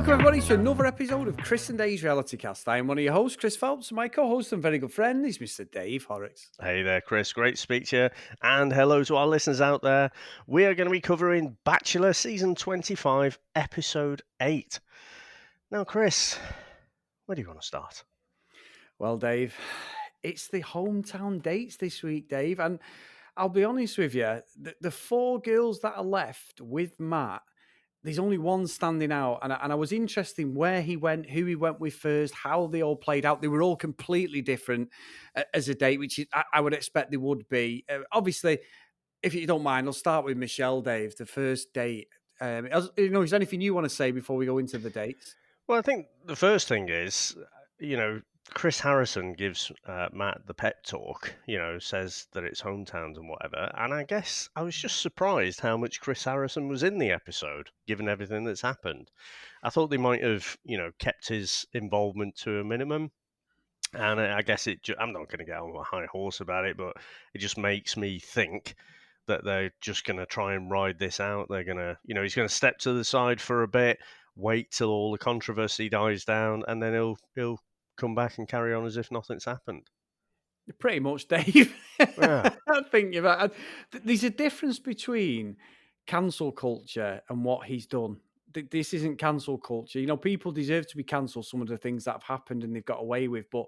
Welcome, everybody, to another episode of Chris and Dave's Reality Cast. I am one of your hosts, Chris Phelps, and my co-host and very good friend is Mr. Dave Horrocks. Hey there, Chris. Great to speak to you. And hello to our listeners out there. We are going to be covering Bachelor Season 25, Episode 8. Now, Chris, where do you want to start? Well, Dave, it's the hometown dates this week, Dave, and I'll be honest with you, the four girls that are left with Matt, there's only one standing out, and I was interested in where he went, who he went with first, how they all played out. They were all completely different as a date, which I would expect they would be. Obviously, if you don't mind, I'll start with Michelle, Dave, the first date. Is there anything you want to say before we go into the dates? Well, I think the first thing is, Chris Harrison gives Matt the pep talk, says that it's hometowns and whatever. And I guess I was just surprised how much Chris Harrison was in the episode, given everything that's happened. I thought they might have, kept his involvement to a minimum. And I guess I'm not going to get on a high horse about it, but it just makes me think that they're just going to try and ride this out. They're going to, he's going to step to the side for a bit, wait till all the controversy dies down, and then he'll come back and carry on as if nothing's happened. Pretty much, Dave. Yeah. I think there's a difference between cancel culture and what he's done. This isn't cancel culture. People deserve to be cancelled, some of the things that have happened and they've got away with. But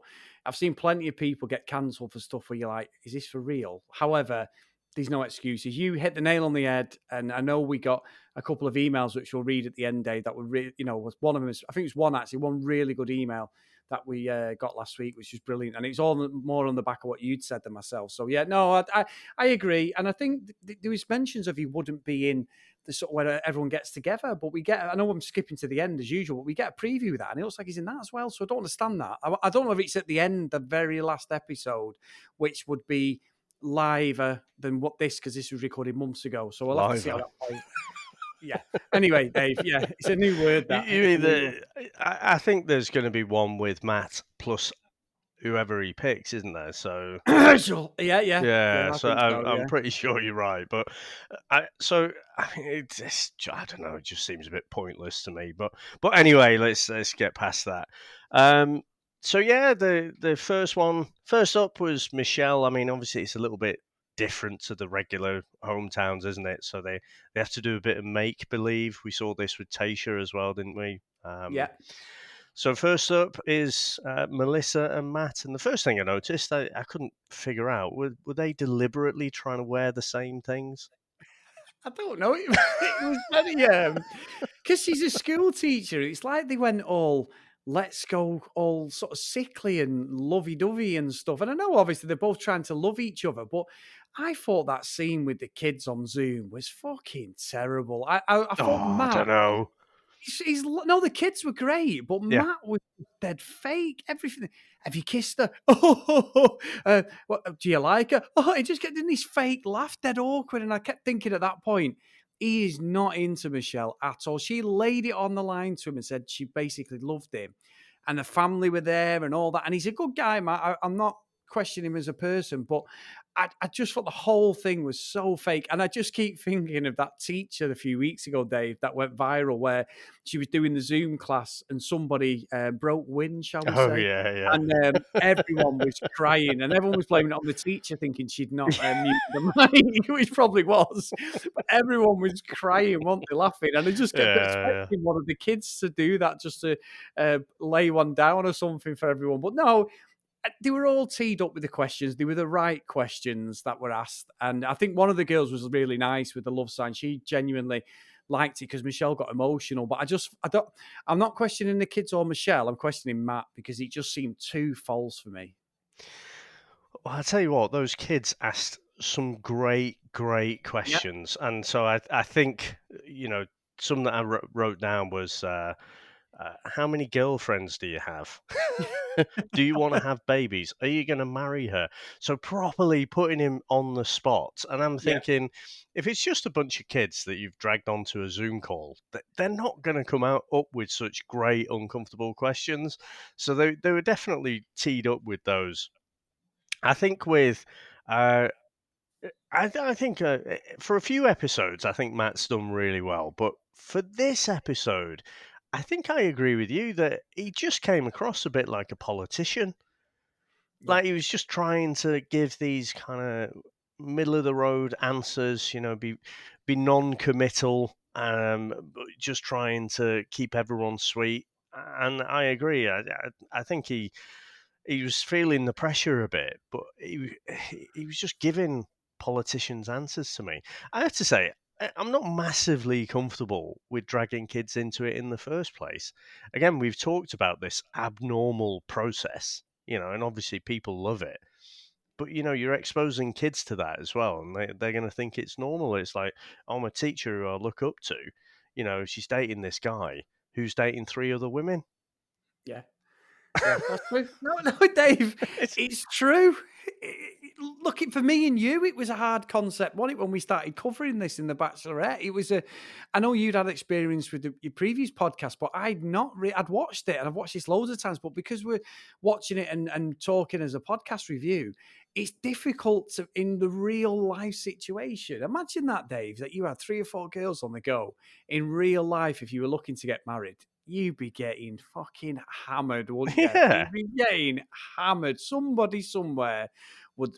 I've seen plenty of people get cancelled for stuff where you're like, is this for real? However, there's no excuses. You hit the nail on the head. And I know we got a couple of emails, which we'll read at the end, Dave, that were really, was one of them. I think it was one really good email that we got last week, which was brilliant. And it's all more on the back of what you'd said than myself. So, yeah, no, I agree. And I think there was mentions of he wouldn't be in the sort of where everyone gets together. But I know I'm skipping to the end as usual, but we get a preview of that. And it looks like he's in that as well. So I don't understand that. I don't know if it's at the end, the very last episode, which would be liver than what because this was recorded months ago. So we'll have to see how that plays. Yeah. Anyway, Dave. Yeah, it's a new word. That You mean I think there's going to be one with Matt plus whoever he picks, isn't there? So yeah. yeah. I So think so. I'm pretty sure you're right, but I mean, I don't know. It just seems a bit pointless to me. But anyway, let's get past that. So yeah, the first up was Michelle. I mean, obviously it's a little bit different to the regular hometowns, isn't it? So they have to do a bit of make believe. We saw this with Tasha as well, didn't we? Yeah. So first up is Melissa and Matt, and the first thing I noticed, I couldn't figure out, were they deliberately trying to wear the same things? I don't know. It was very because she's a school teacher. It's like they went all let's go all sort of sickly and lovey dovey and stuff. And I know obviously they're both trying to love each other, but I thought that scene with the kids on Zoom was fucking terrible. I thought Oh, I Matt don't know. He's no, the kids were great, but Yeah. Matt was dead fake. Everything. Have you kissed her? Oh, what, do you like her? Oh, he just kept doing this fake laugh, dead awkward. And I kept thinking at that point, he is not into Michelle at all. She laid it on the line to him and said she basically loved him, and the family were there and all that. And he's a good guy, Matt. I'm not questioning him as a person, but I just thought the whole thing was so fake. And I just keep thinking of that teacher a few weeks ago, Dave, that went viral where she was doing the Zoom class and somebody broke wind, shall we Oh say. yeah. And everyone was crying and everyone was blaming it on the teacher thinking she'd not muted the mic, which probably was. But everyone was crying, weren't they, laughing? And I just kept Yeah. expecting one of the kids to do that just to lay one down or something for everyone. But no, they were all teed up with the questions. They were the right questions that were asked. And I think one of the girls was really nice with the love sign. She genuinely liked it because Michelle got emotional. But I'm not questioning the kids or Michelle. I'm questioning Matt because it just seemed too false for me. Well, I tell you what, those kids asked some great Yeah. questions, and so I think some that I wrote down was. How many girlfriends do you have? Do you want to have babies? Are you going to marry her? So properly putting him on the spot. And I'm Yeah. thinking, if it's just a bunch of kids that you've dragged onto a Zoom call, they're not going to come out up with such great, uncomfortable questions. So they were definitely teed up with those. I think with uh, I think for a few episodes, I think Matt's done really well. But for this episode, I think I agree with you that he just came across a bit like a politician. Yeah, Like he was just trying to give these kind of middle of the road answers, be non-committal, but just trying to keep everyone sweet. And I agree. I think he was feeling the pressure a bit, but he was just giving politicians answers to me. I have to say, I'm not massively comfortable with dragging kids into it in the first place. Again, we've talked about this abnormal process, and obviously people love it. But you're exposing kids to that as well, and they're going to think it's normal. It's like, oh, my teacher who I look up to, she's dating this guy who's dating three other women. yeah. Yeah, that's true. No, no, Dave, it's true. Looking for me and you, it was a hard concept, wasn't it, when we started covering this in the Bachelorette? It was a. I know you'd had experience with your previous podcast, but I'd not. I'd watched it, and I've watched this loads of times. But because we're watching it and talking as a podcast review, it's difficult to, in the real life situation. Imagine that, Dave, that you had 3 or 4 girls on the go in real life. If you were looking to get married, you'd be getting fucking hammered, wouldn't you? Yeah. You'd be getting hammered. Somebody somewhere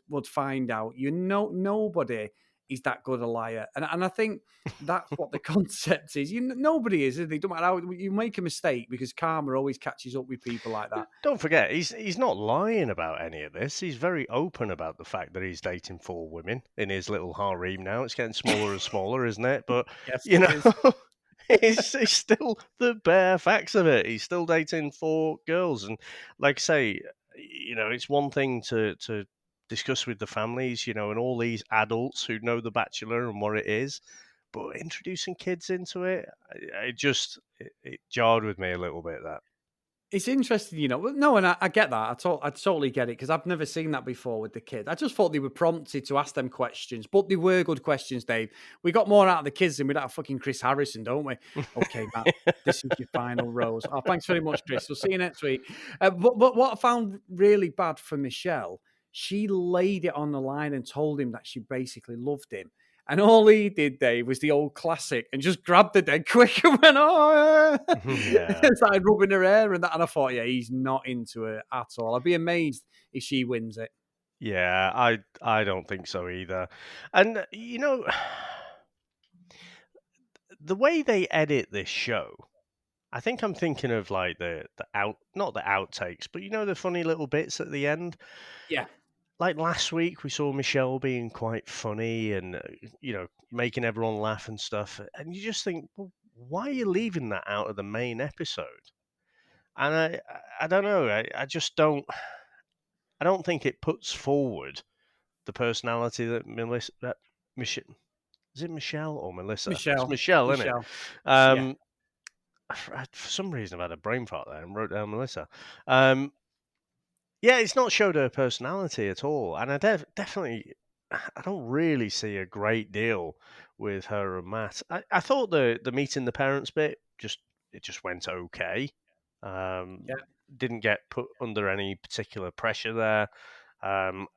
would find out. Nobody is that good a liar, and I think that's what the concept is. Nobody is. They don't matter how you make a mistake because karma always catches up with people like that. Don't forget, he's not lying about any of this. He's very open about the fact that he's dating 4 women in his little harem now. It's getting smaller and smaller, isn't it? But Yes, you it know, is. it's still the bare facts of it. He's still dating 4 girls, and like I say, it's one thing to discuss with the families, and all these adults who know The Bachelor and what it is, but introducing kids into it, it jarred with me a little bit. That. It's interesting, Well, no, and I get that. I totally get it because I've never seen that before with the kid. I just thought they were prompted to ask them questions, but they were good questions, Dave. We got more out of the kids than we got out of fucking Chris Harrison, don't we? Okay, Matt, this is your final rose. Oh, thanks very much, Chris. We'll see you next week. But what I found really bad for Michelle, she laid it on the line and told him that she basically loved him. And all he did, Dave, was the old classic and just grabbed the dead quick and went, oh, Yeah. and started rubbing her hair and that. And I thought, yeah, he's not into it at all. I'd be amazed if she wins it. Yeah, I don't think so either. And the way they edit this show, I think I'm thinking of like the out not the outtakes, but the funny little bits at the end. Yeah. Like last week we saw Michelle being quite funny and making everyone laugh and stuff, and you just think, well, why are you leaving that out of the main episode? And I don't know, I don't think it puts forward the personality that Michelle. Is it Michelle or Melissa? It's Michelle. Michelle, isn't it? Michelle. Yeah. Um, for some reason, I've had a brain fart there and wrote down Melissa. Um, yeah, it's not showed her personality at all, and definitely, I don't really see a great deal with her and Matt. I thought the meeting the parents bit it just went okay. Um, Yeah. didn't get put under any particular pressure there.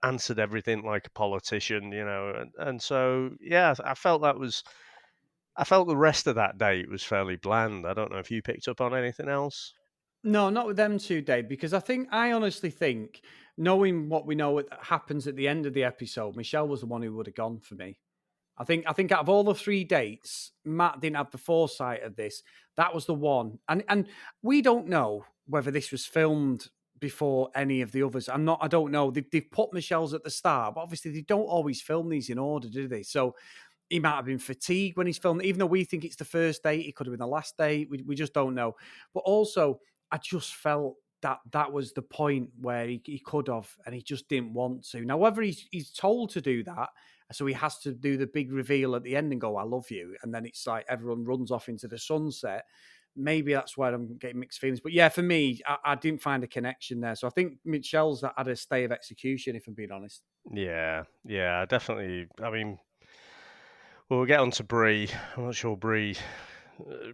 Answered everything like a politician, and so yeah, I felt the rest of that date was fairly bland. I don't know if you picked up on anything else. No, not with them two, Dave, because I honestly think, knowing what we know what happens at the end of the episode, Michelle was the one who would have gone for me. I think out of all the 3 dates, Matt didn't have the foresight of this. That was the one. And we don't know whether this was filmed before any of the others. I don't know. They've put Michelle's at the start, but obviously they don't always film these in order, do they? So he might have been fatigued when he's filmed. Even though we think it's the first date, it could have been the last date. We just don't know. But also, I just felt that was the point where he could have, and he just didn't want to. Now, whether he's told to do that, so he has to do the big reveal at the end and go, "I love you," and then it's like everyone runs off into the sunset. Maybe that's where I'm getting mixed feelings. But yeah, for me, I didn't find a connection there. So I think Michelle's had a stay of execution, if I'm being honest. Yeah, yeah, definitely. I mean, well, we'll get on to Bree. I'm not sure Bree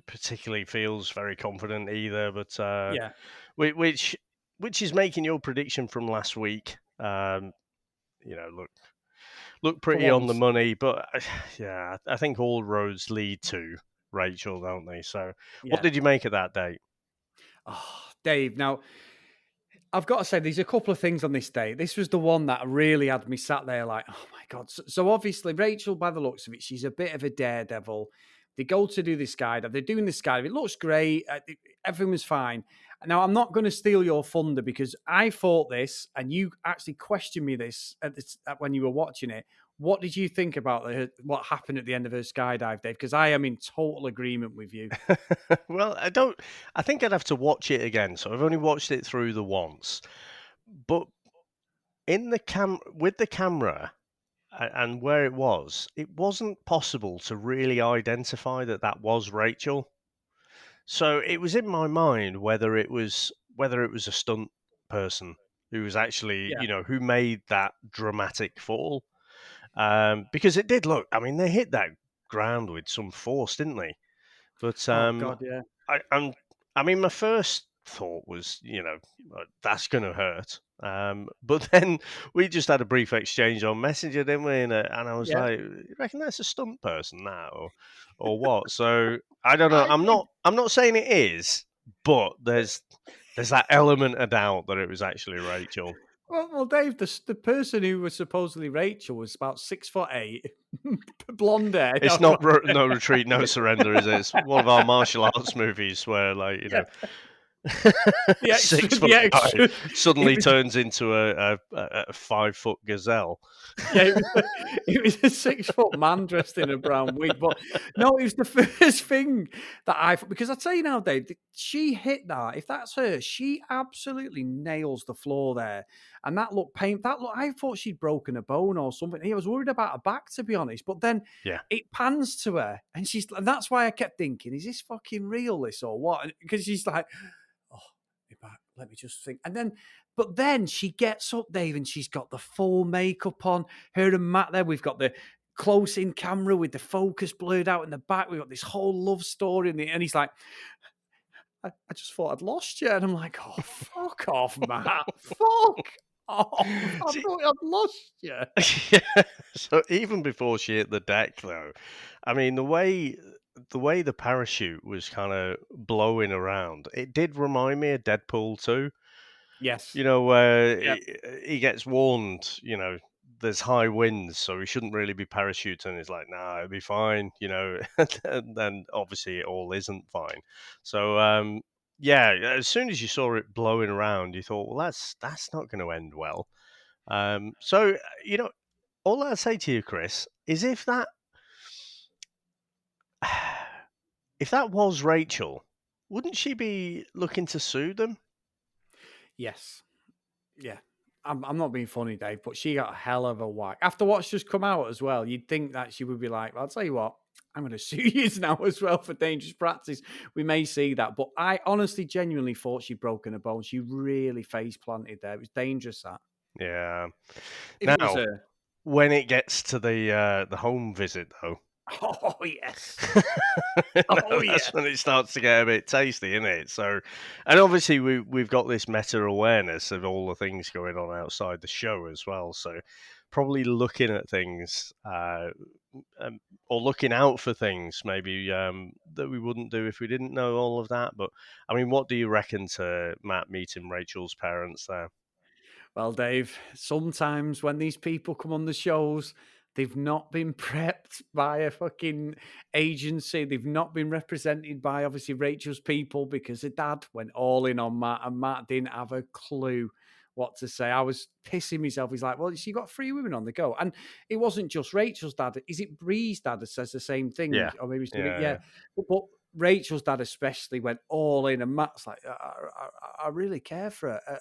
particularly feels very confident either, but Yeah, whi- which which is making your prediction from last week. Look for pretty on the once. money, but yeah, I think all roads lead to Rachel, don't they? So, what Yeah. did you make of that date? Oh, Dave. Now, I've got to say, there's a couple of things on this day. This was the one that really had me sat there like, oh my God. So obviously, Rachel, by the looks of it, she's a bit of a daredevil. They go to do this skydive. They're doing the skydive. It looks great. Everything was fine. Now, I'm not going to steal your thunder because I thought this, and you actually questioned me this when you were watching it. What did you think about what happened at the end of her skydive, Dave? Because I am in total agreement with you. Well, I don't. I think I'd have to watch it again. So I've only watched it through the once, but in the with the camera and where it wasn't possible to really identify that that was Rachel. So it was in my mind whether it was a stunt person who was actually, Yeah. who made that dramatic fall. Because it did look. I mean, they hit that ground with some force, didn't they? But Oh God, yeah. I, I'm, I mean, my first thought was, that's going to hurt. But then we just had a brief exchange on Messenger, didn't we? And I was Yeah. like, "You reckon that's a stunt person now, or what?" So I don't know. I did. I'm not saying it is, but there's that element of doubt that it was actually Rachel. Well, Dave, the person who was supposedly Rachel was about 6'8", blonde hair. It's No, not no retreat, no surrender, is it? It's one of our martial arts movies where, like, yeah, the extra, six the foot guy extra. It suddenly was turns into a 5 foot gazelle. Yeah, it was a 6 foot man dressed in a brown wig. But no, it was the first thing that I because I tell you now, Dave, she hit that. If that's her, she absolutely nails the floor there. And that looked pain. That look, I thought she'd broken a bone or something. I was worried about her back, to be honest. But then Yeah. it pans to her, and and that's why I kept thinking, is this fucking real, this or what? Because she's like, oh, let me just think. And then, but then she gets up, Dave, and she's got the full makeup on. Her and Matt there, we've got the close in camera with the focus blurred out in the back. We've got this whole love story. And he's like, I just thought I'd lost you. And I'm like, oh, fuck off, Matt. Fuck off. I See, thought I'd lost you. yeah. So even before she hit the deck, though, I mean, the way the parachute was kind of blowing around, it did remind me of Deadpool 2. Yes. Where Yeah. he gets warned, there's high winds, so he shouldn't really be parachuting. He's like, nah, it'll be fine, and then obviously it all isn't fine. So, yeah, as soon as you saw it blowing around, you thought, well, that's not going to end well. So, all I say to you, Chris, is if that was Rachel, wouldn't she be looking to sue them? Yes. Yeah. I'm not being funny, Dave, but she got a hell of a whack. After what's just come out as well, you'd think that she would be like, well, I'll tell you what, I'm going to sue you now as well for dangerous practice. We may see that. But I honestly, genuinely thought she'd broken a bone. She really face planted there. It was dangerous, that. Yeah. If it was Now, her. when it gets to the home visit, though, Oh, yes. now Oh, that's yeah. when it starts to get a bit tasty, isn't it? So, and obviously we've got this meta awareness of all the things going on outside the show as well. So, probably looking at things um, or looking out for things maybe that we wouldn't do if we didn't know all of that. But I mean, what do you reckon to Matt meeting Rachel's parents there? Well, Dave, sometimes when these people come on the shows, they've not been prepped by a fucking agency. They've not been represented by obviously Rachel's people because her dad went all in on Matt and Matt didn't have a clue what to say. I was pissing myself. He's like, well, she got three women on the go. And it wasn't just Rachel's dad. Is it Bree's dad that says the same thing? Yeah, Or maybe it's yeah. yeah, But Rachel's dad especially went all in, and Matt's like, I really care for her.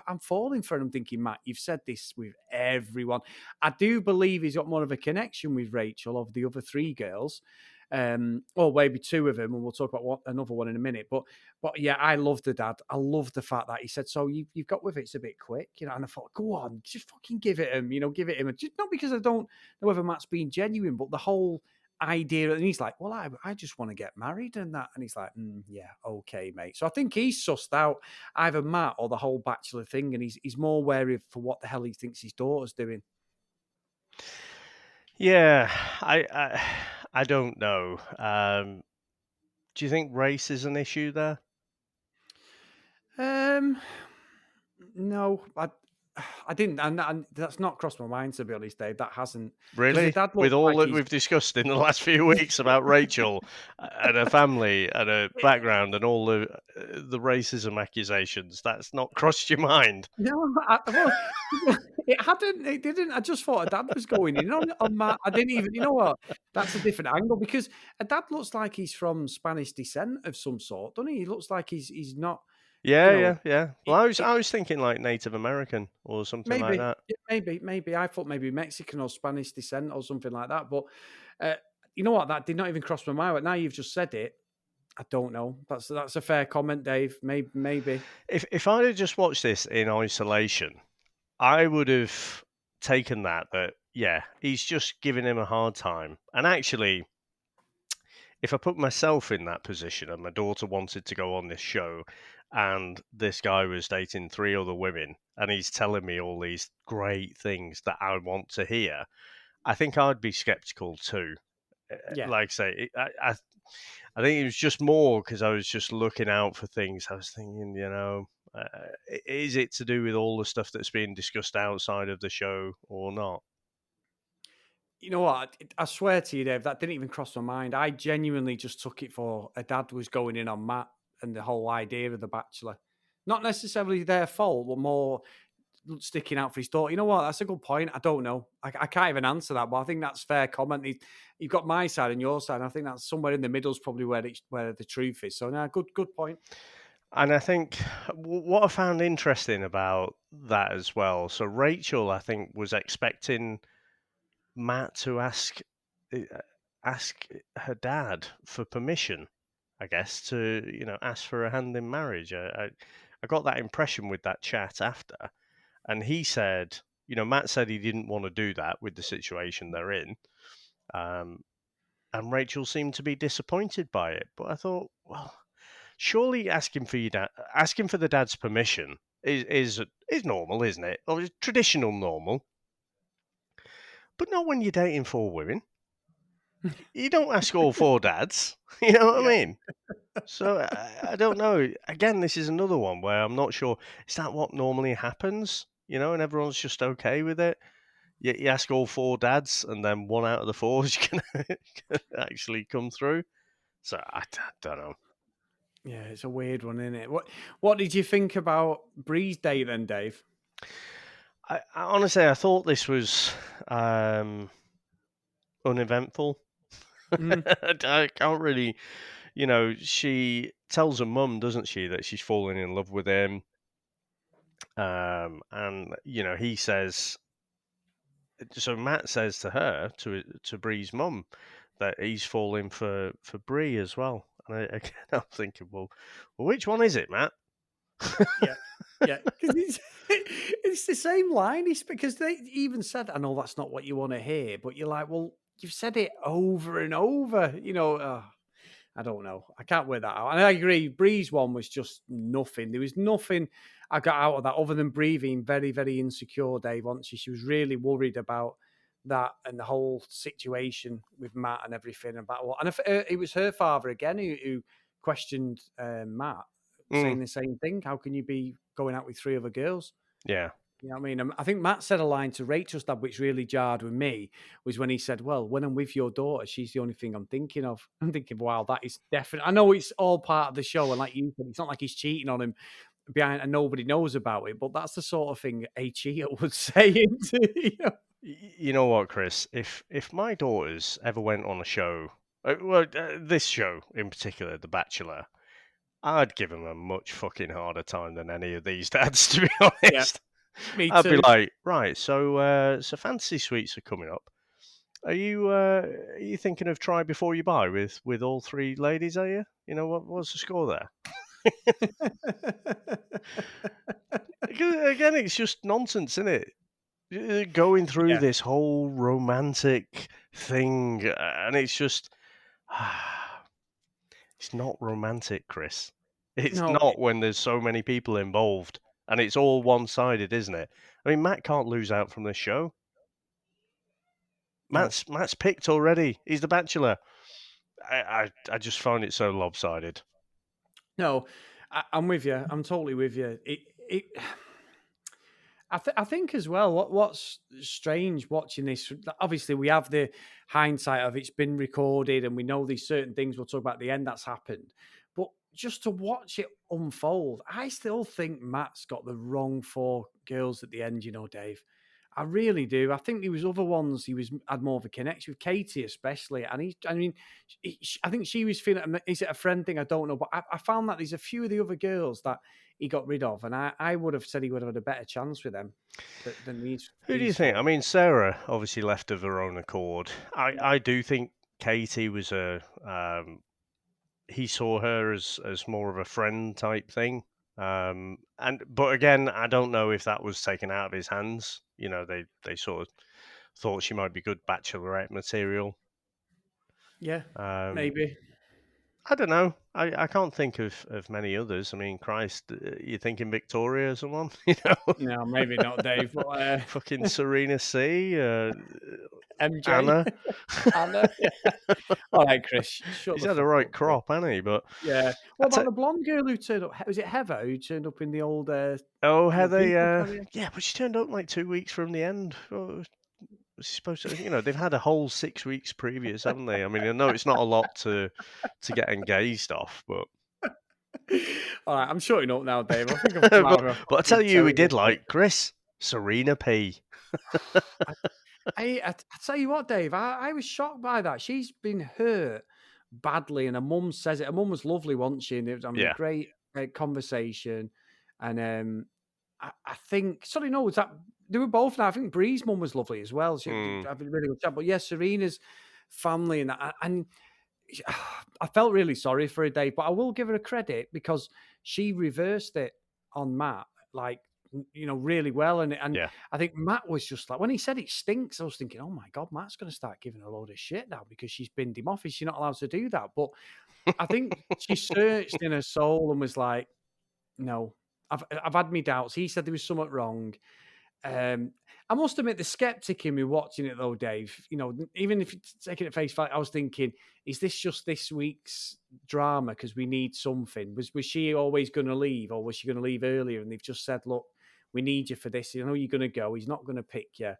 I'm falling for her. I'm thinking, Matt, you've said this with everyone. I do believe he's got more of a connection with Rachel of the other three girls, or maybe two of them, and we'll talk about another one in a minute. But yeah, I love the dad. I love the fact that he said, "So you've got with it. It's a bit quick, you know." And I thought, go on, just fucking give it him, give it him. Just not because I don't know whether Matt's being genuine, but the whole idea. And he's like, well, I just want to get married and that. And he's like, yeah, okay, mate. So I think he's sussed out either Matt or the whole Bachelor thing. And he's more wary for what the hell he thinks his daughter's doing. yeah. I I don't know. Do you think race is an issue there? Um, no, I didn't, and that's not crossed my mind to be honest, Dave. That hasn't, because the Really? dad With looks all like that he's. we've discussed in the last few weeks about Rachel and her family and her background and all the racism accusations, that's not crossed your mind? No, well, it hadn't. It didn't. I just thought a dad was going in on Matt. I didn't even. You know what? That's a different angle because a dad looks like he's from Spanish descent of some sort, doesn't he? He looks like he's not. You Yeah, know, yeah, yeah. Well, it, I was thinking like Native American or something like maybe, that. yeah, maybe. I thought maybe Mexican or Spanish descent or something like that. But uh, you know what? That did not even cross my mind. But now you've just said it. I don't know. That's a fair comment, Dave. Maybe. If I'd have just watched this in isolation, I would have taken that yeah, he's just giving him a hard time. And actually, if I put myself in that position and my daughter wanted to go on this show and this guy was dating three other women and he's telling me all these great things that I want to hear, I think I'd be skeptical too. Yeah. Like I say, I think it was just more because I was just looking out for things. I was thinking, is it to do with all the stuff that's being discussed outside of the show or not? You know what? I swear to you, Dave, that didn't even cross my mind. I genuinely just took it for a dad was going in on Matt and the whole idea of the Bachelor. Not necessarily their fault, but more sticking out for his daughter. You know what? That's a good point. I don't know. I can't even answer that, but I think that's fair comment. You've got my side and your side. And I think that's somewhere in the middle is probably where the truth is. So, no, good point. And I think what I found interesting about that as well. So Rachel, I think, was expecting Matt to uh, ask her dad for permission. I guess to ask for a hand in marriage. I got that impression with that chat after, and he said, Matt said he didn't want to do that with the situation they're in, um, and Rachel seemed to be disappointed by it. But I thought, well, surely asking for the dad's permission is normal, isn't it? Or is traditional normal, but not when you're dating four women. You don't ask all four dads. You know what I Yeah. mean? So I don't know. Again, this is another one where I'm not sure. Is that what normally happens? And everyone's just okay with it. You ask all four dads, and then one out of the four is gonna actually come through. So I don't know. Yeah, it's a weird one, isn't it? What did you think about Bree's day then, Dave? I honestly, I thought this was um, uneventful. Mm, I can't really, she tells her mum, doesn't she, that she's falling in love with him. And he says, so Matt says to her, to Bree's mum, that he's falling for Bree as well. And again, I'm thinking, well, which one is it, Matt? yeah. Yeah, because it's the same line. It's because they even said, "I know that's not what you want to hear," but you're like, "Well, you've said it over and over." I don't know. I can't wear that out. And I agree. Bree's one was just nothing. There was nothing I got out of that other than Bree being very, very insecure, Dave, wasn't she? She was really worried about that and the whole situation with Matt and everything about what. And it was her father again who questioned Matt, Mm, saying the same thing. How can you be going out with three other girls? yeah. You know what I mean? I think Matt said a line to Rachel's dad, which really jarred with me, was when he said, "Well, when I'm with your daughter, she's the only thing I'm thinking of." I'm thinking, wow, that is definitely. I know it's all part of the show, and like you said, it's not like he's cheating on him behind and nobody knows about it, but that's the sort of thing a cheater would say. You know what, Chris? If my daughters ever went on a show, this show in particular, The Bachelor, I'd give them a much fucking harder time than any of these dads, to be Yeah, honest. me I'd be too. like, right, so fantasy suites are coming up. Are you thinking of try before you buy with all three ladies? Are you? What's the score there? Again, it's just nonsense, isn't it? Going through Yeah, this whole romantic thing, and it's just it's not romantic, Chris. It's no, not when there's so many people involved, and it's all one-sided, isn't it? I mean, Matt can't lose out from this show. No, Matt's picked already. He's the Bachelor. I just find it so lopsided. no, I'm with you. I'm totally with you. It I think as well, what's strange watching this, obviously, we have the hindsight of it's been recorded and we know these certain things we'll talk about at the end that's happened. But just to watch it unfold, I still think Matt's got the wrong four girls at the end, Dave. I really do. I think there was other ones he was had more of a connection with, Katie especially. And I mean, I think she was feeling. Is it a friend thing? I don't know, but I found that there's a few of the other girls that he got rid of, and I would have said he would have had a better chance with them than Who do you these think? I four. mean, Sarah obviously left of her own accord. I do think Katie was a he saw her as more of a friend type thing. And but again, I don't know if that was taken out of his hands. They sort of thought she might be good bachelorette material. Yeah, Um, maybe. I don't know. I can't think of many others. I mean, Christ, you're thinking Victoria or someone, No, maybe not, Dave. But fucking Serena C, MJ, Anna. Anna. All right, Chris, shut He's the had a fuck right up, Chris. crop, hasn't he? But Yeah. What I about t- the blonde girl who turned up? Was it Heather who turned up in the old, oh, Heather, people yeah, carrier? yeah, but she turned up like 2 weeks from the end. Oh, was she supposed to? They've had a whole 6 weeks previous, haven't they? I mean, I know it's not a lot to get engaged off, but All right, I'm shutting up now, Dave. I think I've come but out of a I tell fucking you, who we did terrible place. like Chris Serena P. I tell you what, Dave, I was shocked by that. She's been hurt badly, and her mum says it. Her mum was lovely, wasn't she? And it was having a Yeah. great conversation. And I think, sorry, no, was that they were both now. I think Bree's mum was lovely as well. She Mm, having a really good chat. But yeah, Serena's family and that. And I felt really sorry for her, Dave, but I will give her a credit because she reversed it on Matt, like really well. And yeah. I think Matt was just like when he said it stinks, I was thinking, oh my god, Matt's going to start giving her a load of shit now because she's binned him off. Is she not allowed to do that? But I think she searched in her soul and was like, no, I've had me doubts. He said there was something wrong. Um, I must admit, the skeptic in me watching it though, Dave, even if it's taking it at face value, I was thinking, is this just this week's drama because we need something? Was she always going to leave, or was she going to leave earlier? And they've just said, look, we need you for this. You know you're going to go. He's not going to pick you,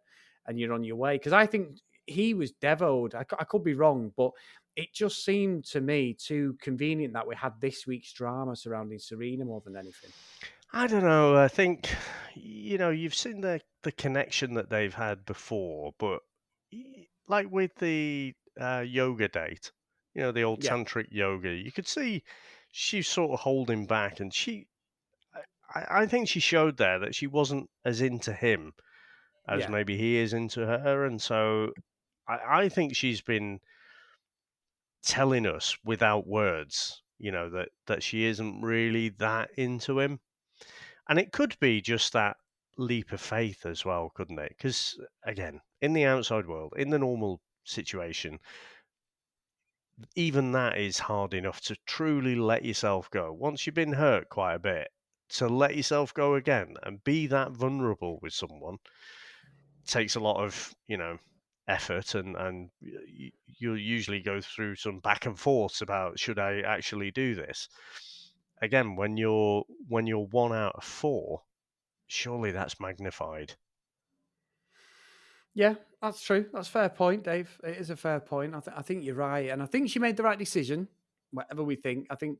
and you're on your way. Because I think he was devoed. I could be wrong, but it just seemed to me too convenient that we had this week's drama surrounding Serena more than anything. I don't know. I think you've seen the connection that they've had before, but like with the yoga date, the old Yeah, tantric yoga, you could see she's sort of holding back, and I think she showed there that she wasn't as into him as yeah. maybe he is into her, and so I think she's been telling us without words, that she isn't really that into him. And it could be just that leap of faith as well, couldn't it? Because again, in the outside world, in the normal situation, even that is hard enough to truly let yourself go. Once you've been hurt quite a bit, to let yourself go again and be that vulnerable with someone takes a lot of, effort, and you'll usually go through some back and forths about should I actually do this. Again, when you're 1 out of 4, surely that's magnified. Yeah, that's true. That's a fair point, Dave. It is a fair point. I think you're right, and I think she made the right decision. Whatever we think, I think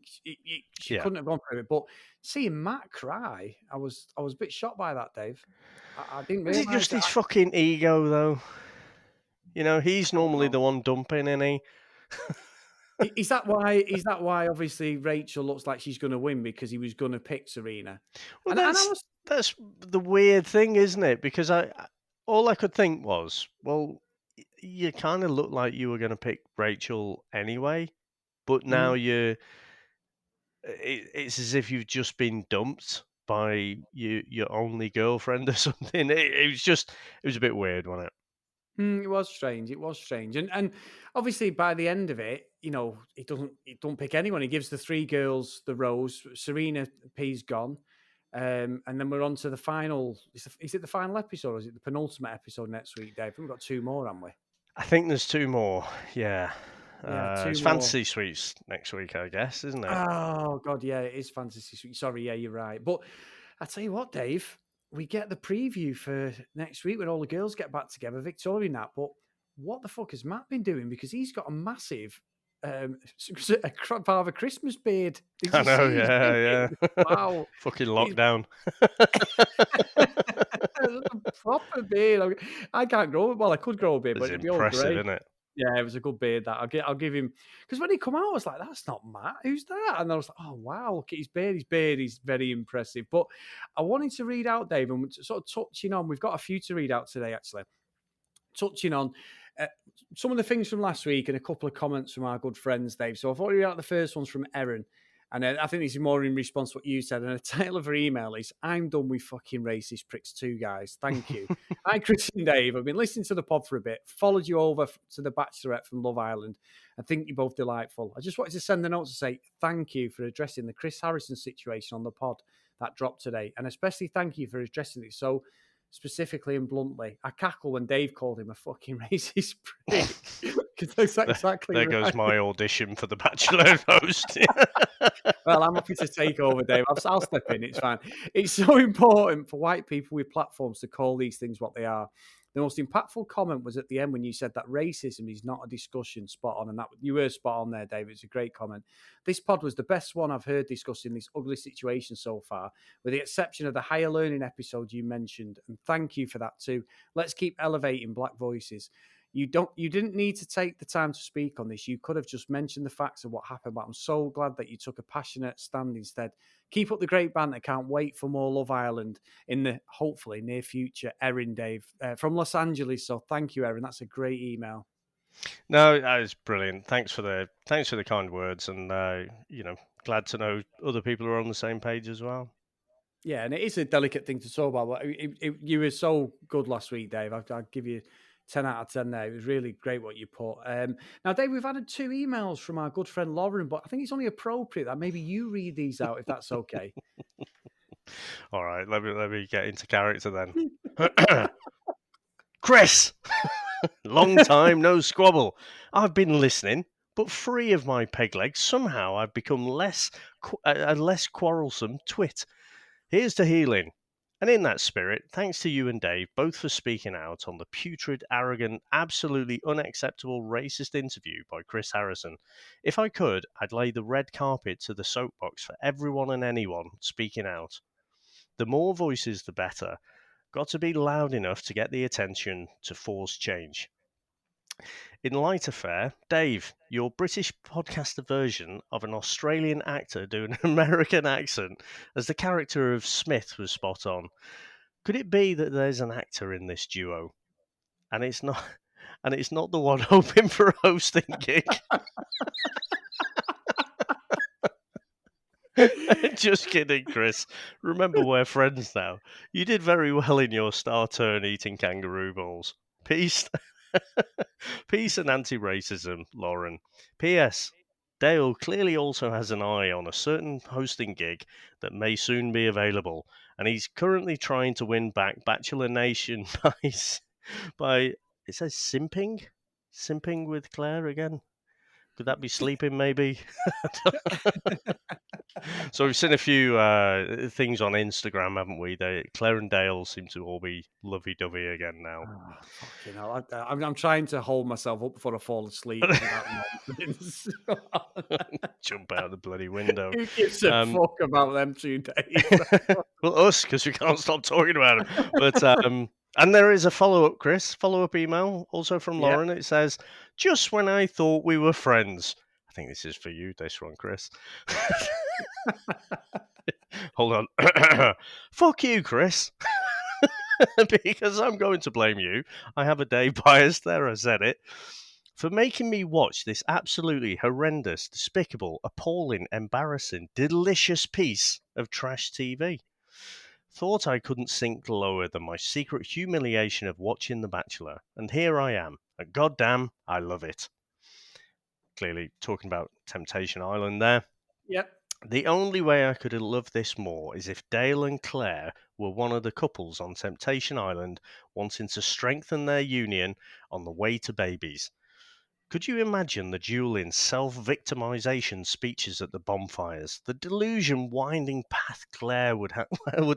she Yeah. couldn't have gone through it. But seeing Matt cry, I was a bit shocked by that, Dave. I didn't Is it realize just that. his fucking ego, though? He's I don't normally know. the one dumping, isn't he? Is that why? Is that why? Obviously, Rachel looks like she's going to win because he was going to pick Serena, Well, and I that's was. that's the weird thing, isn't it? Because all I could think was, well, you kind of look like you were going to pick Rachel anyway, but now Mm, it's as if you've just been dumped by your only girlfriend or something. It was a bit weird, wasn't it? it was strange. It was strange, and obviously by the end of it, he don't pick anyone. He gives the three girls the rose. Serena P's gone, and then we're on to the final. Is it the final episode? Or is it the penultimate episode next week, Dave? We've got two more, haven't we? I think there's two more. Yeah. Yeah, two It's more. Fantasy Suites next week, I guess, isn't it? Oh god, yeah, it is fantasy suite. Sorry, yeah, you're right. But I tell you what, Dave, we get the preview for next week when all the girls get back together, Victoria and that. But what the fuck has Matt been doing? Because he's got a massive part of a Christmas beard. Did I you know, see his yeah, beard? yeah. Wow. Fucking He's lockdown. a proper beard. I can't grow it. Well, I could grow a beard, but It's it'd be all impressive, grey. isn't it? Yeah, it was a good beard that. I'll give him because when he come out, I was like, "That's not Matt. Who's that?" And I was like, "Oh wow, look at his beard. His beard is very impressive." But I wanted to read out, Dave, and sort of touching on. We've got a few to read out today, actually touching on uh, some of the things from last week and a couple of comments from our good friends, Dave. So I've already got the first ones from Erin. And I think this is more in response to what you said. And the title of her email is, I'm done with fucking racist pricks too, guys. Thank you. Hi, Chris and Dave. I've been listening to the pod for a bit, followed you over to the Bachelorette from Love Island. I think you're both delightful. I just wanted to send a note to say thank you for addressing the Chris Harrison situation on the pod that dropped today. And especially thank you for addressing it so specifically and bluntly. I cackle when Dave called him a fucking racist prick because that's There, exactly there goes right. my audition for the Bachelor host. Well, I'm happy to take over, Dave. I'll step in. It's fine. It's so important for white people with platforms to call these things what they are. The most impactful comment was at the end when you said that racism is not a discussion. Spot on, and that you were spot on there, Dave. It's a great comment. This pod was the best one I've heard discussing this ugly situation so far, with the exception of the higher learning episode you mentioned. And thank you for that too. Let's keep elevating black voices. You didn't need to take the time to speak on this. You could have just mentioned the facts of what happened, but I'm so glad that you took a passionate stand instead. Keep up the great banter. Can't wait for more Love Island in the hopefully near future. Erin, Dave from Los Angeles. So thank you, Erin. That's a great email. No, that was brilliant. Thanks for the kind words, and glad to know other people are on the same page as well. Yeah, and it is a delicate thing to talk about. But you were so good last week, Dave. I'd give you 10 out of 10 there. It was really great what you put. Now, Dave, we've had two emails from our good friend Lauren, but I think it's only appropriate that maybe you read these out if that's okay. All right, let me get into character then. Chris, long time no squabble. I've been listening, but free of my peg legs. Somehow I've become a less quarrelsome twit. Here's to healing. And in that spirit, thanks to you and Dave both for speaking out on the putrid, arrogant, absolutely unacceptable racist interview by Chris Harrison. If I could, I'd lay the red carpet to the soapbox for everyone and anyone speaking out. The more voices, the better. Got to be loud enough to get the attention to force change. In lighter fare, Dave, your British podcaster version of an Australian actor doing an American accent as the character of Smith was spot on. Could it be that there's an actor in this duo, and it's not, and it's not the one hoping for a hosting gig? Just kidding, Chris. Remember, we're friends now. You did very well in your star turn eating kangaroo balls. Peace, peace, and anti-racism, Lauren. P.S. Dale clearly also has an eye on a certain hosting gig that may soon be available, and he's currently trying to win back Bachelor Nation by it says simping with Claire again. Could that be sleeping? Maybe. So we've seen a few things on Instagram, haven't we? Claire and Dale seem to all be lovey-dovey again now. Oh, fucking hell. I'm trying to hold myself up before I fall asleep with that nonsense. Jump out the bloody window. Who gives a Um, fuck about them 2 days? well, us, because we can't stop talking about them. But and there is a follow-up email also from Yep. Lauren. It says, "Just when I thought we were friends." I think this is for you, this one, Chris. Hold on. Fuck you, Chris. Because I'm going to blame you. I have a day bias there, I said it. For making me watch this absolutely horrendous, despicable, appalling, embarrassing, delicious piece of trash TV. Thought I couldn't sink lower than my secret humiliation of watching The Bachelor, and here I am, and goddamn, I love it. Clearly talking about Temptation Island there. Yep. The only way I could have loved this more is if Dale and Claire were one of the couples on Temptation Island wanting to strengthen their union on the way to babies. Could you imagine the dueling self-victimization speeches at the bonfires? The delusion winding path Claire would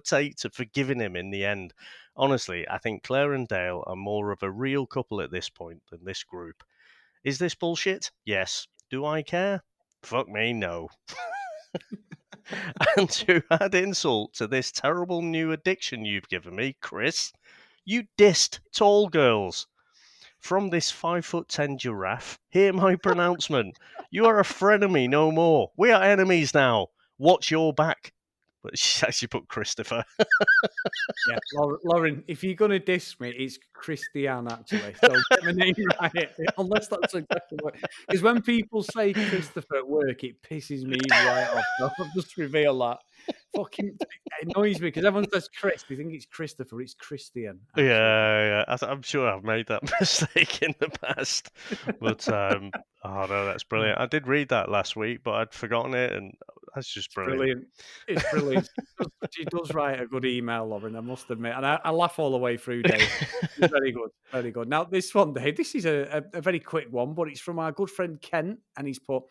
take to forgiving him in the end. Honestly, I think Claire and Dale are more of a real couple at this point than this group. Is this bullshit? Yes. Do I care? Fuck me, no. And to add insult to this terrible new addiction you've given me, Chris, you dissed tall girls. From this 5'10" giraffe, hear my pronouncement. You are a frenemy no more. We are enemies now. Watch your back. But she actually put Christopher. Yeah, Lauren, if you're gonna diss me, it's Christiane actually. So get my name right, unless that's exactly what. Because when people say Christopher at work, it pisses me right off. So I'll just reveal that. Fucking it annoys me because everyone says Chris, they think it's Christopher. It's Christian actually. Yeah, I'm sure I've made that mistake in the past. But oh no, that's Oh, brilliant. I did read that last week, but I'd forgotten it, and that's just it's brilliant. brilliant. It's brilliant. She does write a good email, Lauren, I must admit, and I laugh all the way through, Dave. It's very good, very good. Now, this one, Dave, this is a very quick one, but it's from our good friend Kent, and he's put,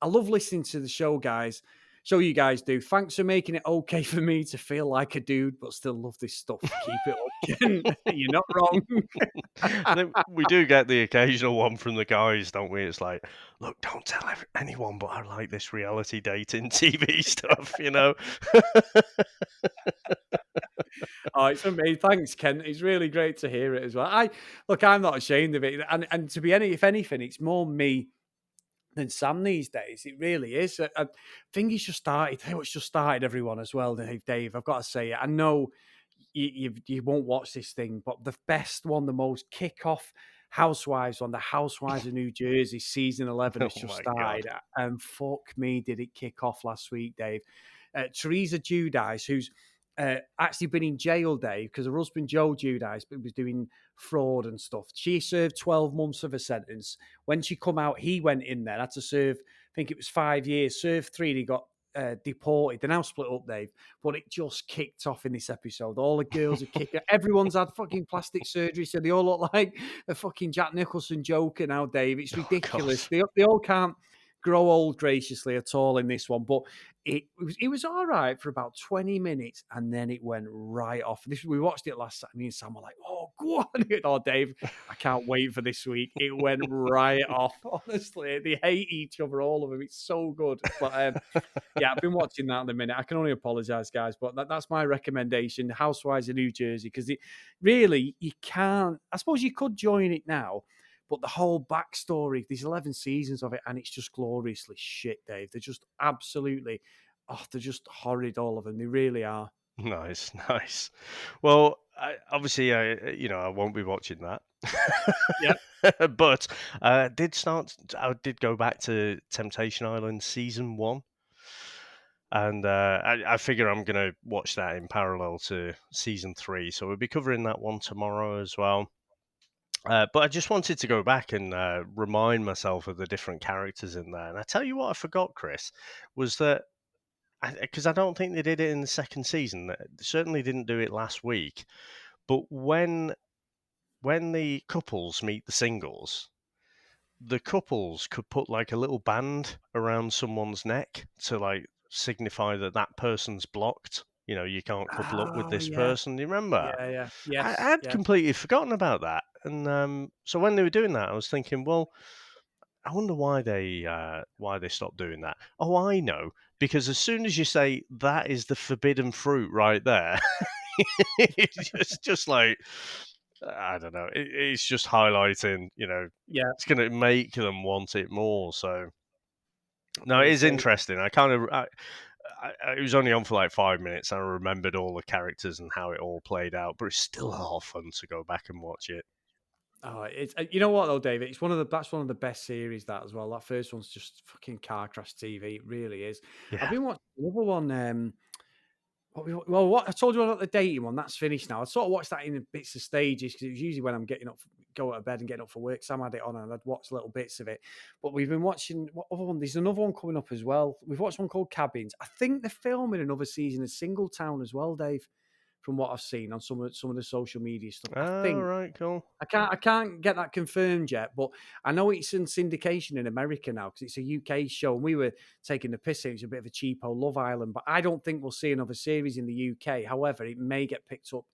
I love listening to the show, guys. Show you guys do. Thanks for making it okay for me to feel like a dude, but still love this stuff. Keep it up, Kent. You're not wrong. Then we do get the occasional one from the guys, don't we? It's like, look, don't tell anyone, but I like this reality dating TV stuff. Oh, it's amazing. Thanks, Kent. It's really great to hear it as well. I'm not ashamed of it, and to be if anything, it's more me than Sam these days. It really is. I think he's just started. Hey, what's just started everyone as well, Dave. I've got to say it. I know you won't watch this thing, but the best one, the most kick-off Housewives on the Housewives of New Jersey season 11 Oh has just my god. started, and fuck me, did it kick off last week, Dave? Teresa Giudice, who's actually been in jail, Dave, because her husband Joe Giudice was doing fraud and stuff. She served 12 months of a sentence. When she come out, he went in there, had to serve, I think it was 5 years, served 3, and he got deported. They're now split up, Dave, but it just kicked off in this episode. All the girls are kicking. Everyone's had fucking plastic surgery, so they all look like a fucking Jack Nicholson Joker now, Dave. It's Oh god. ridiculous. They all can't grow old graciously at all in this one, but it was all right for about 20 minutes, and then it went right off. We watched it last Saturday, me and Sam were like, oh, go on. Oh, Dave, I can't wait for this week. It went right off, honestly. They hate each other, all of them. It's so good. But yeah, I've been watching that in a minute. I can only apologize, guys, but that's my recommendation. Housewives of New Jersey, because really, you can't. I suppose you could join it now, but the whole backstory, there's 11 seasons of it, and it's just gloriously shit, Dave. They're just absolutely, they're just horrid, all of them. They really are. Nice, nice. Well, obviously, I won't be watching that. Yeah. But I did go back to Temptation Island season 1, and I figure I'm gonna watch that in parallel to season 3. So we'll be covering that one tomorrow as well. But I just wanted to go back and remind myself of the different characters in there. And I tell you what, I forgot, Chris, was that because I don't think they did it in the second season. They certainly didn't do it last week. But when the couples meet the singles, the couples could put like a little band around someone's neck to like signify that that person's blocked. You can't couple up with Oh, this yeah. person. Do you remember? Yeah, yeah. I Yes, had yeah. completely forgotten about that. And so when they were doing that, I was thinking, well, I wonder why they stopped doing that. Oh, I know, because as soon as you say that is the forbidden fruit right there, it's just like I don't know. It's just highlighting, Yeah, it's going to make them want it more. So no, it it is is. interesting. It was only on for like 5 minutes. And I remembered all the characters and how it all played out, but it's still a lot of fun to go back and watch it. Oh, it's you know what though, David? That's one of the best series that as well. That first one's just fucking car crash TV. It really is. I've Yeah, been watching another one. What I told you about the dating one, that's finished now. I sort of watched that in bits of stages because it was usually when I'm getting up, go out of bed and getting up for work. Sam had it on and I'd watch little bits of it. But we've been watching what other one? There's another one coming up as well. We've watched one called Cabins. I think they're filming another season of Singletown as well, Dave, from what I've seen on some of the social media stuff. I Oh, think right, cool. I can't get that confirmed yet, but I know it's in syndication in America now because it's a UK show. And we were taking the piss. It was a bit of a cheapo Love Island, but I don't think we'll see another series in the UK. However, it may get picked up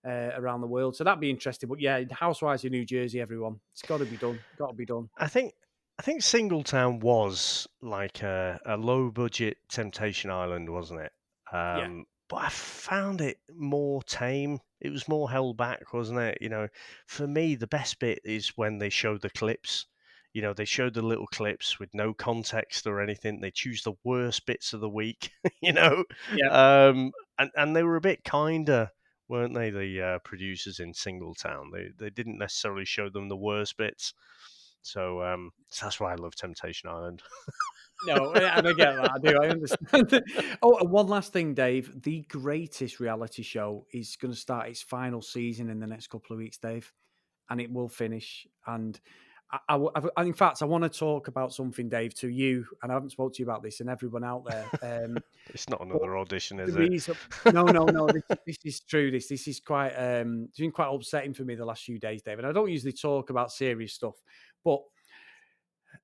around the world, so that'd be interesting. But yeah, Housewives of New Jersey, everyone, it's got to be done. Got to be done. I think I think Singletown was like a low budget Temptation Island, wasn't it? Yeah, But I found it more tame. It was more held back, wasn't it? For me, the best bit is when they show the clips. They show the little clips with no context or anything. They choose the worst bits of the week, you know, yeah. and they were a bit kinder, weren't they? The producers in Singletown, they didn't necessarily show them the worst bits. So that's why I love Temptation Island. No, and I get that. I do. I understand. Oh, and one last thing, Dave. The greatest reality show is going to start its final season in the next couple of weeks, Dave, and it will finish. And in fact, I want to talk about something, Dave, to you, and I haven't spoke to you about this, and everyone out there. It's not But another audition, the is it? reason, no, no, no, this is true. This is quite. It's been quite upsetting for me the last few days, Dave. And I don't usually talk about serious stuff, but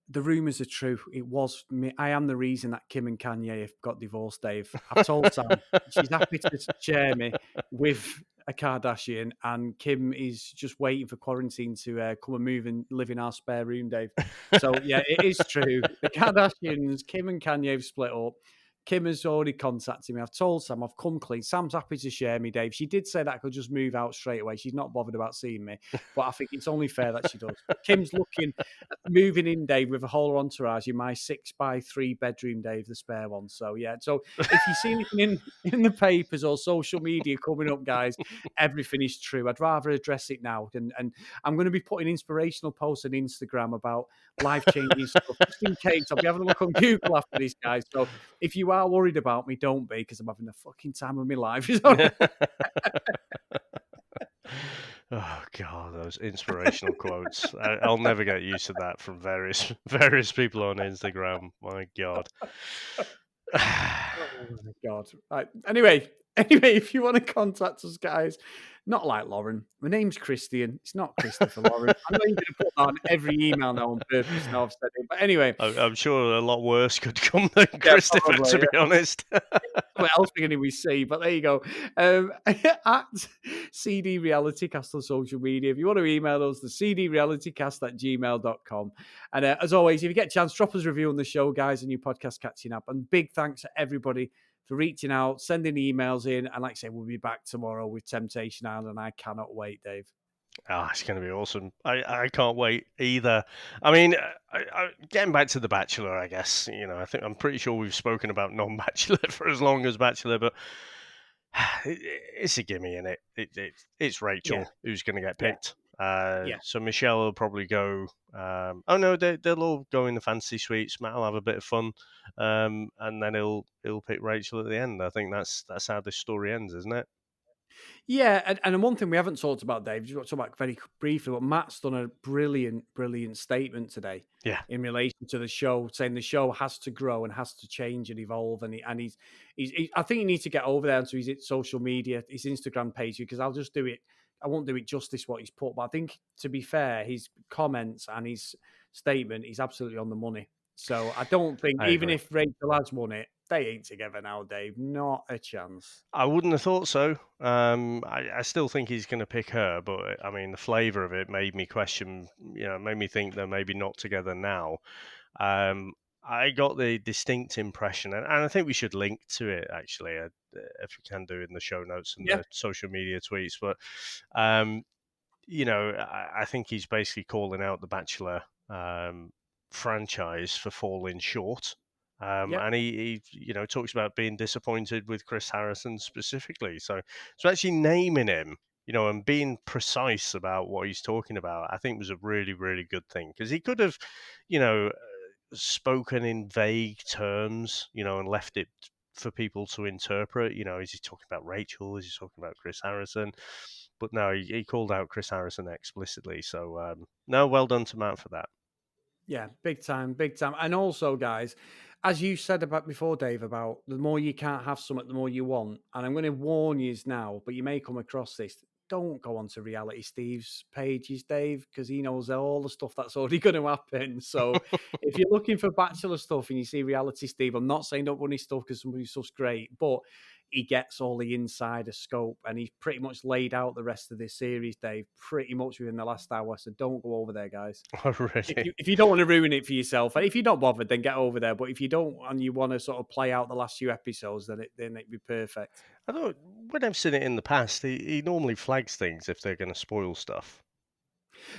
the rumors are true. It was me. I am the reason that Kim and Kanye have got divorced, Dave. I've told Sam she's happy to share me with a Kardashian, and Kim is just waiting for quarantine to come and move and live in our spare room, Dave. So yeah, it is true. The Kardashians, Kim and Kanye have split up. Kim has already contacted me. I've told Sam I've come clean. Sam's happy to share me, Dave. She did say that I could just move out straight away. She's not bothered about seeing me, but I think it's only fair that she does. But Kim's looking moving in, Dave, with a whole entourage in my 6 by 3 bedroom, Dave, the spare one. So yeah. So if you see anything in the papers or social media coming up, guys, everything is true. I'd rather address it now, and I'm going to be putting inspirational posts on Instagram about life changing stuff, just in case. I'll be having a look on Google after this, guys. So if you are worried about me, don't be, because I'm having the fucking time of my life. Oh God, those inspirational quotes. I'll never get used to that from various various people on Instagram. My God. Oh my god! Right. Anyway, if you want to contact us, guys, not like Lauren. My name's Christian. It's not Christopher Lauren. I'm not even going to put that on every email now on purpose. Now I've said it. But anyway, I'm sure a lot worse could come than yeah, Christopher, probably. to be honest. What else are going to see? But there you go. At CD Reality Cast on social media. If you want to email us, the cdrealitycast@gmail.com. And as always, if you get a chance, drop us a review on the show, guys, and your podcast catching up. And big thanks to everybody for reaching out, sending emails in. And like I say, we'll be back tomorrow with Temptation Island. And I cannot wait, Dave. Oh, it's going to be awesome. I can't wait either. I mean, getting back to The Bachelor, I guess, I'm pretty sure we've spoken about non-Bachelor for as long as Bachelor, but it's a gimme, in it. It's Yeah, Rachel who's going to get yeah, picked. yeah. So Michelle will probably go. Oh no, they'll all go in the fantasy suites. Matt will have a bit of fun, and then he'll pick Rachel at the end. I think that's how this story ends, isn't it? Yeah, and one thing we haven't talked about, Dave, just want to talk about very briefly, but Matt's done a brilliant, brilliant statement today Yeah, in relation to the show, saying the show has to grow and has to change and evolve, I think he needs to get over there onto his social media, his Instagram page, because I'll just do it. I won't do it justice what he's put, but I think to be fair, his comments and his statement is absolutely on the money. So I don't think I even agree. if Rachel has won it, they ain't together now, Dave. Not a chance. I wouldn't have thought so. I still think he's going to pick her, but I mean, the flavour of it made me question. Made me think they're maybe not together now. Um, I got the distinct impression, and I think we should link to it actually, if we can do in the show notes and Yeah, the social media tweets. But um, I think he's basically calling out the Bachelor franchise for falling short. yeah. And he talks about being disappointed with Chris Harrison specifically. So actually naming him, and being precise about what he's talking about, I think was a really, really good thing, because he could have, you know, spoken in vague terms, and left it for people to interpret. Is he talking about Rachel? Is he talking about Chris Harrison? But no, he called out Chris Harrison explicitly. So no, well done to Matt for that. Yeah, big time, big time. And also, guys, as you said about before, Dave, about the more you can't have something, the more you want. And I'm going to warn you now, but you may come across this. Don't go onto Reality Steve's pages, Dave, because he knows all the stuff that's already going to happen. So if you're looking for Bachelor stuff and you see Reality Steve, I'm not saying don't run his stuff because somebody's stuff's great, but he gets all the insider scope and he's pretty much laid out the rest of this series, Dave, pretty much within the last hour. So don't go over there, guys. Oh, really? If you don't want to ruin it for yourself, and if you're not bothered, then get over there. But if you don't and you want to sort of play out the last few episodes, then it'd be perfect. I thought when I've seen it in the past, he normally flags things if they're going to spoil stuff.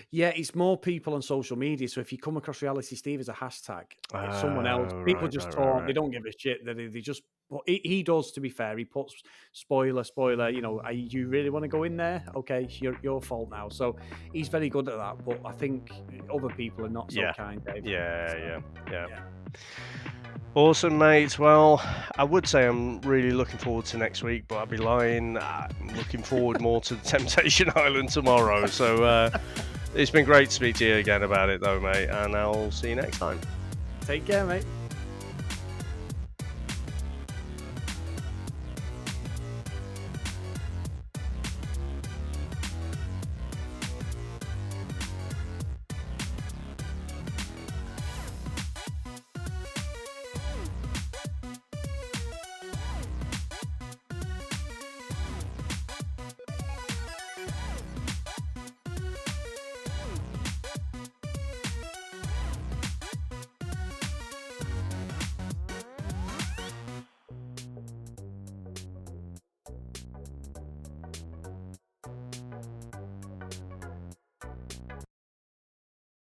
Yeah, it's more people on social media. So if you come across Reality Steve as a hashtag, it's someone else. Oh, People right, just right, right, talk. They right. don't give a shit. They just. But he does. To be fair, he puts spoiler. You know, you really want to go in there? Okay, it's your fault now. So he's very good at that. But I think other people are not so Yeah, kind, Dave. yeah. Yeah. Awesome, mate. Well, I would say I'm really looking forward to next week, but I'd be lying. I'm looking forward more to the Temptation Island tomorrow. So it's been great to speak to you again about it, though, mate. And I'll see you next time. Take care, mate.